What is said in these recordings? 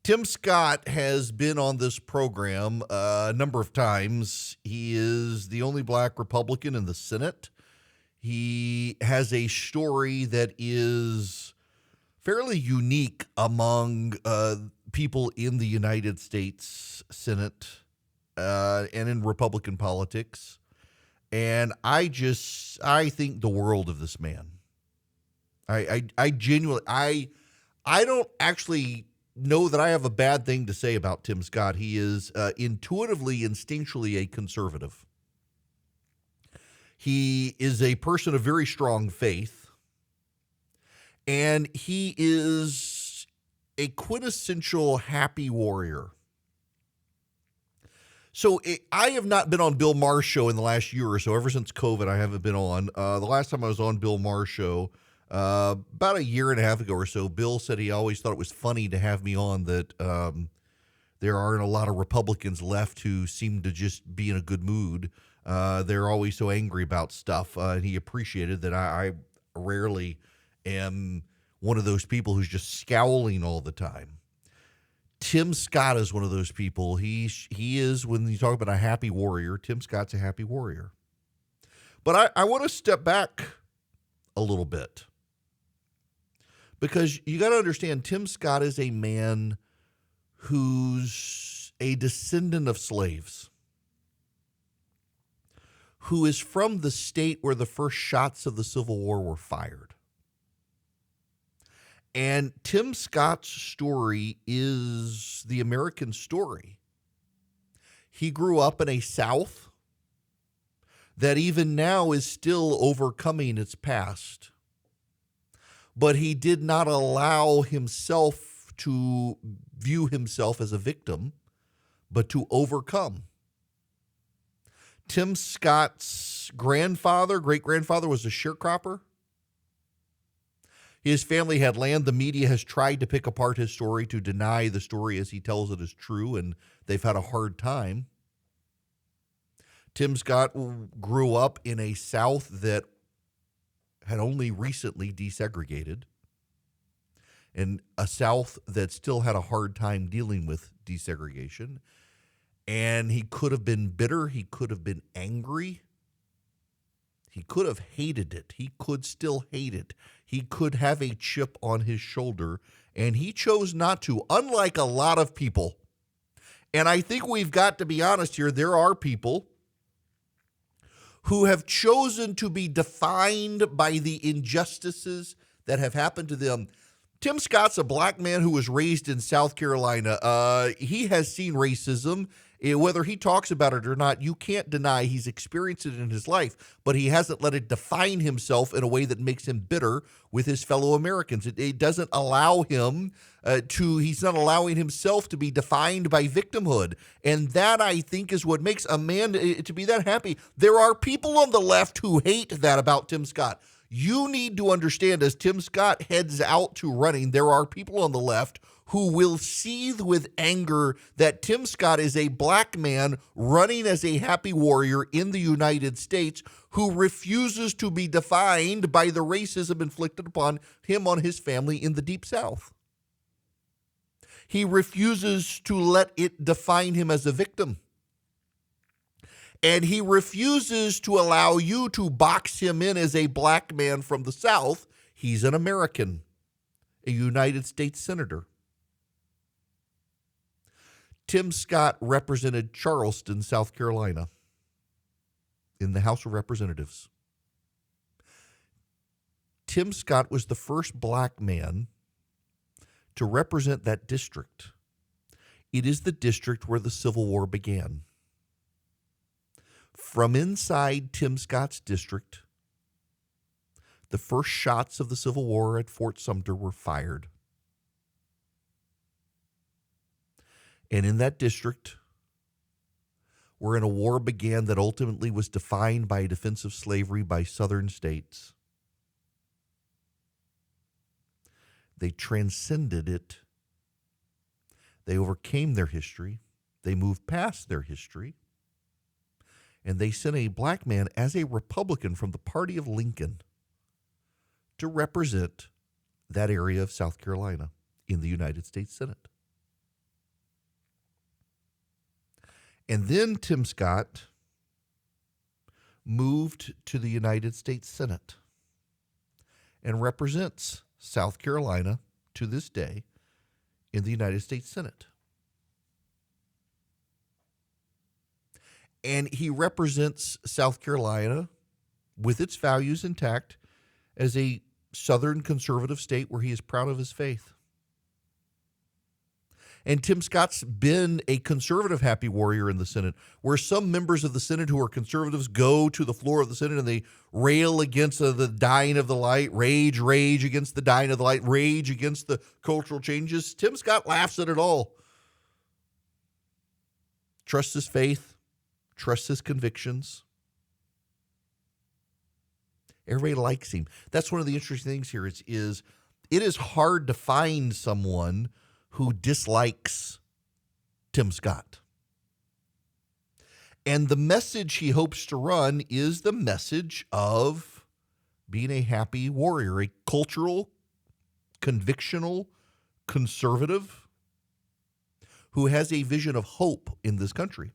Tim Scott has been on this program a number of times. He is the only black Republican in the Senate. He has a story that is fairly unique among people in the United States Senate and in Republican politics. And I think the world of this man. I genuinely, I don't actually know that I have a bad thing to say about Tim Scott. He is intuitively, instinctually a conservative. He is a person of very strong faith, and he is a quintessential happy warrior. So I have not been on Bill Maher's show in the last year or so. Ever since COVID, I haven't been on. The last time I was on Bill Maher's show, about a year and a half ago or so, Bill said he always thought it was funny to have me on, that there aren't a lot of Republicans left who seem to just be in a good mood. They're always so angry about stuff, and he appreciated that I rarely am one of those people who's just scowling all the time. Tim Scott is one of those people. He is, when you talk about a happy warrior, Tim Scott's a happy warrior. But I want to step back a little bit, because you got to understand, Tim Scott is a man who's a descendant of slaves, who is from the state where the first shots of the Civil War were fired. And Tim Scott's story is the American story. He grew up in a South that even now is still overcoming its past. But he did not allow himself to view himself as a victim, but to overcome. Tim Scott's great-grandfather was a sharecropper. His family had land. The media has tried to pick apart his story, to deny the story as he tells it is true, and they've had a hard time. Tim Scott grew up in a South that had only recently desegregated, and a South that still had a hard time dealing with desegregation. And he could have been bitter. He could have been angry. He could have hated it. He could still hate it. He could have a chip on his shoulder, and he chose not to, unlike a lot of people. And I think we've got to be honest here. There are people who have chosen to be defined by the injustices that have happened to them. Tim Scott's a black man who was raised in South Carolina. He has seen racism. Whether he talks about it or not, you can't deny he's experienced it in his life, but he hasn't let it define himself in a way that makes him bitter with his fellow Americans. It doesn't allow him he's not allowing himself to be defined by victimhood. And that, I think, is what makes a man to be that happy. There are people on the left who hate that about Tim Scott. You need to understand, as Tim Scott heads out to running, there are people on the left who will seethe with anger that Tim Scott is a black man running as a happy warrior in the United States who refuses to be defined by the racism inflicted upon him on his family in the Deep South. He refuses to let it define him as a victim. And he refuses to allow you to box him in as a black man from the South. He's an American, a United States senator. Tim Scott represented Charleston, South Carolina, in the House of Representatives. Tim Scott was the first black man to represent that district. It is the district where the Civil War began. From inside Tim Scott's district, the first shots of the Civil War at Fort Sumter were fired. And in that district, wherein a war began that ultimately was defined by a defense of slavery by southern states, they transcended it. They overcame their history. They moved past their history. And they sent a black man as a Republican from the party of Lincoln to represent that area of South Carolina in the United States Senate. And then Tim Scott moved to the United States Senate and represents South Carolina to this day in the United States Senate. And he represents South Carolina with its values intact as a Southern conservative state where he is proud of his faith. And Tim Scott's been a conservative happy warrior in the Senate, where some members of the Senate who are conservatives go to the floor of the Senate and they rail against the dying of the light, rage against the dying of the light, rage against the cultural changes. Tim Scott laughs at it all. Trusts his faith, trusts his convictions. Everybody likes him. That's one of the interesting things here is it is hard to find someone who dislikes Tim Scott. And the message he hopes to run is the message of being a happy warrior, a cultural, convictional, conservative who has a vision of hope in this country.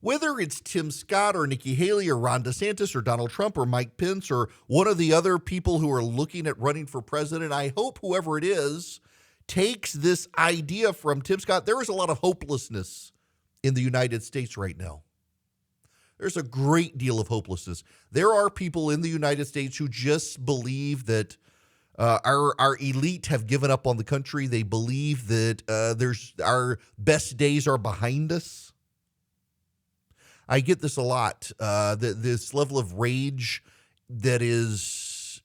Whether it's Tim Scott or Nikki Haley or Ron DeSantis or Donald Trump or Mike Pence or one of the other people who are looking at running for president, I hope whoever it is takes this idea from Tim Scott. There is a lot of hopelessness in the United States right now. There's a great deal of hopelessness. There are people in the United States who just believe that our elite have given up on the country. They believe that our best days are behind us. I get this a lot, this level of rage that is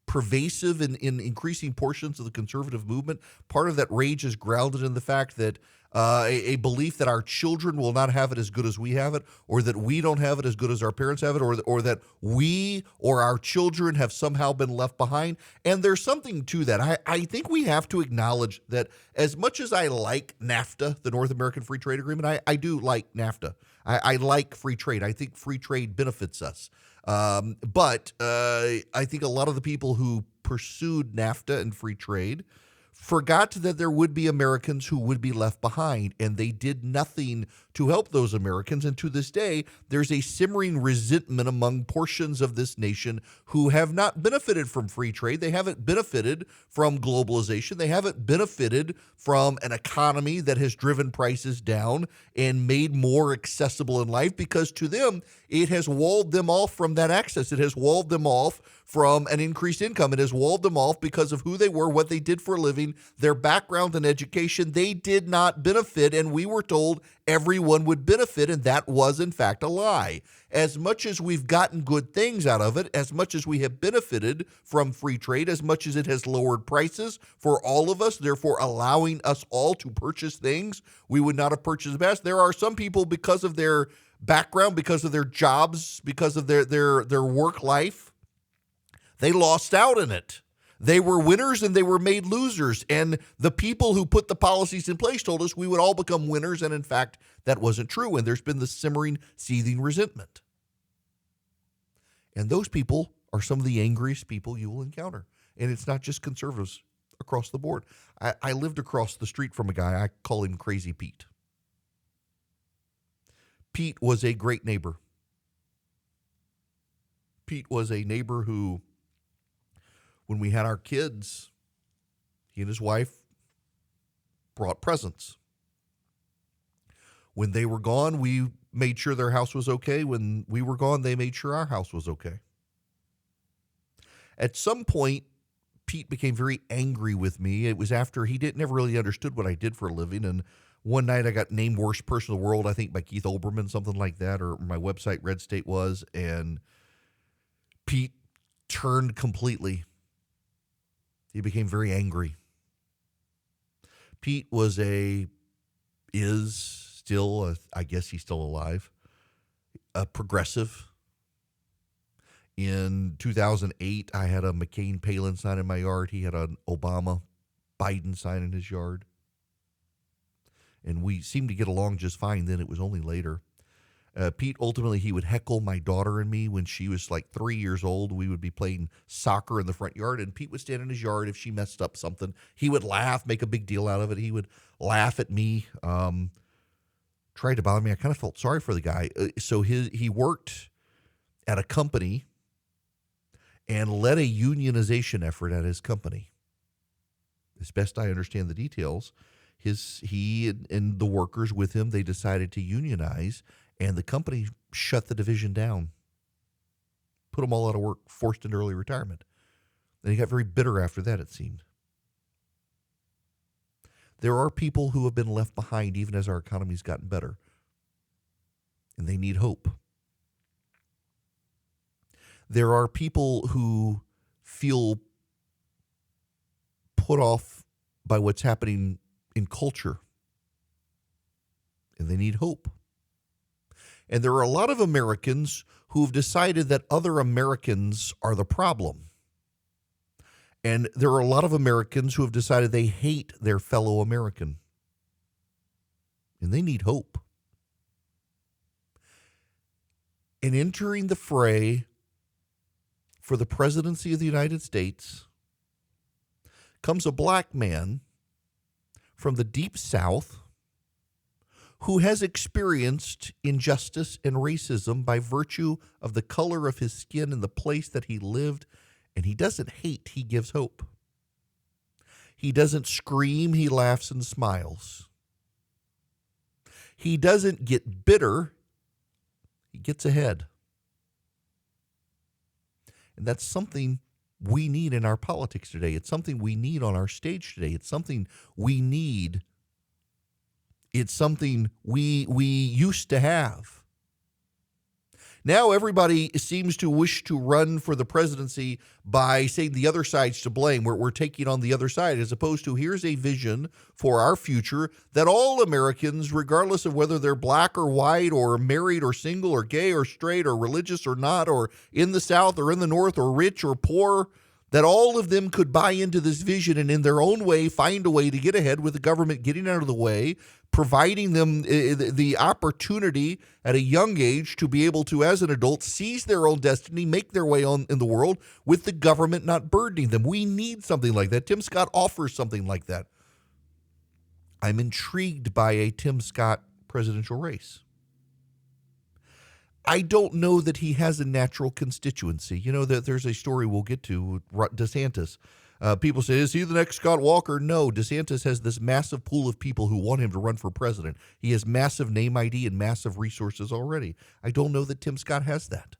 pervasive in increasing portions of the conservative movement. Part of that rage is grounded in the fact that a belief that our children will not have it as good as we have it, or that we don't have it as good as our parents have it, or that we or our children have somehow been left behind. And there's something to that. I think we have to acknowledge that as much as I like NAFTA, the North American Free Trade Agreement, I do like NAFTA. I like free trade. I think free trade benefits us. But I think a lot of the people who pursued NAFTA and free trade forgot that there would be Americans who would be left behind, and they did nothing to help those Americans. And to this day, there's a simmering resentment among portions of this nation who have not benefited from free trade. They haven't benefited from globalization. They haven't benefited from an economy that has driven prices down and made more accessible in life, because to them, it has walled them off from that access. It has walled them off from an increased income. It has walled them off because of who they were, what they did for a living, their background and education. They did not benefit, and we were told everyone would benefit, and that was, in fact, a lie. As much as we've gotten good things out of it, as much as we have benefited from free trade, as much as it has lowered prices for all of us, therefore allowing us all to purchase things we would not have purchased best, there are some people, because of their background, because of their jobs, because of their work life, they lost out in it. They were winners and they were made losers. And the people who put the policies in place told us we would all become winners. And in fact, that wasn't true. And there's been this simmering, seething resentment. And those people are some of the angriest people you will encounter. And it's not just conservatives across the board. I lived across the street from a guy, I call him Crazy Pete. Pete was a great neighbor. Pete was a neighbor who, when we had our kids, he and his wife brought presents. When they were gone, we made sure their house was okay. When we were gone, they made sure our house was okay. At some point, Pete became very angry with me. It was after he never really understood what I did for a living. And one night I got named worst person in the world, I think by Keith Olbermann, something like that, or my website, Red State, was. And Pete turned completely. He became very angry. Pete is still, I guess he's still alive, a progressive. In 2008, I had a McCain-Palin sign in my yard. He had an Obama-Biden sign in his yard. And we seemed to get along just fine then. It was only later. Pete, ultimately, he would heckle my daughter and me when she was like 3 years old. We would be playing soccer in the front yard, and Pete would stand in his yard. If she messed up something, he would laugh, make a big deal out of it. He would laugh at me. tried to bother me. I kind of felt sorry for the guy. So he worked at a company and led a unionization effort at his company. As best I understand the details, he and the workers with him, they decided to unionize, and the company shut the division down, put them all out of work, forced into early retirement. And he got very bitter after that, it seemed. There are people who have been left behind even as our economy's gotten better, and they need hope. There are people who feel put off by what's happening in culture, and they need hope. And there are a lot of Americans who've decided that other Americans are the problem. And there are a lot of Americans who have decided they hate their fellow American. And they need hope. And entering the fray for the presidency of the United States comes a black man from the Deep South who has experienced injustice and racism by virtue of the color of his skin and the place that he lived. And he doesn't hate, he gives hope. He doesn't scream, he laughs and smiles. He doesn't get bitter, he gets ahead. And that's something we need in our politics today. It's something we need on our stage today. It's something we need. It's something we used to have. Now everybody seems to wish to run for the presidency by saying the other side's to blame. We're taking on the other side, as opposed to here's a vision for our future that all Americans, regardless of whether they're black or white or married or single or gay or straight or religious or not, or in the South or in the North or rich or poor, that all of them could buy into this vision and in their own way find a way to get ahead with the government getting out of the way, providing them the opportunity at a young age to be able to, as an adult, seize their own destiny, make their way on in the world with the government not burdening them. We need something like that. Tim Scott offers something like that. I'm intrigued by a Tim Scott presidential race. I don't know that he has a natural constituency. You know, that there's a story we'll get to, DeSantis. People say, is he the next Scott Walker? No, DeSantis has this massive pool of people who want him to run for president. He has massive name ID and massive resources already. I don't know that Tim Scott has that.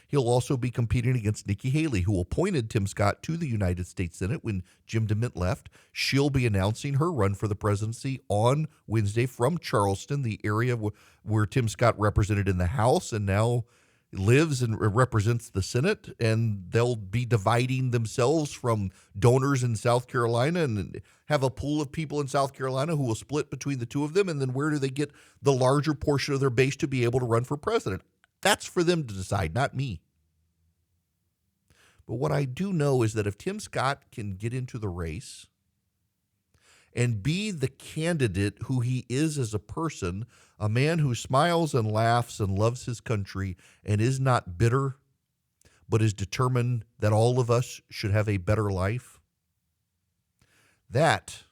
He'll also be competing against Nikki Haley, who appointed Tim Scott to the United States Senate when Jim DeMint left. She'll be announcing her run for the presidency on Wednesday from Charleston, the area where Tim Scott represented in the House and now lives and represents the Senate. And they'll be dividing themselves from donors in South Carolina and have a pool of people in South Carolina who will split between the two of them. And then where do they get the larger portion of their base to be able to run for president? That's for them to decide, not me. But what I do know is that if Tim Scott can get into the race and be the candidate who he is as a person, a man who smiles and laughs and loves his country and is not bitter, but is determined that all of us should have a better life, that's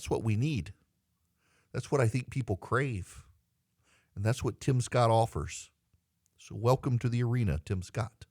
what we need. That's what I think people crave. And that's what Tim Scott offers. So welcome to the arena, Tim Scott.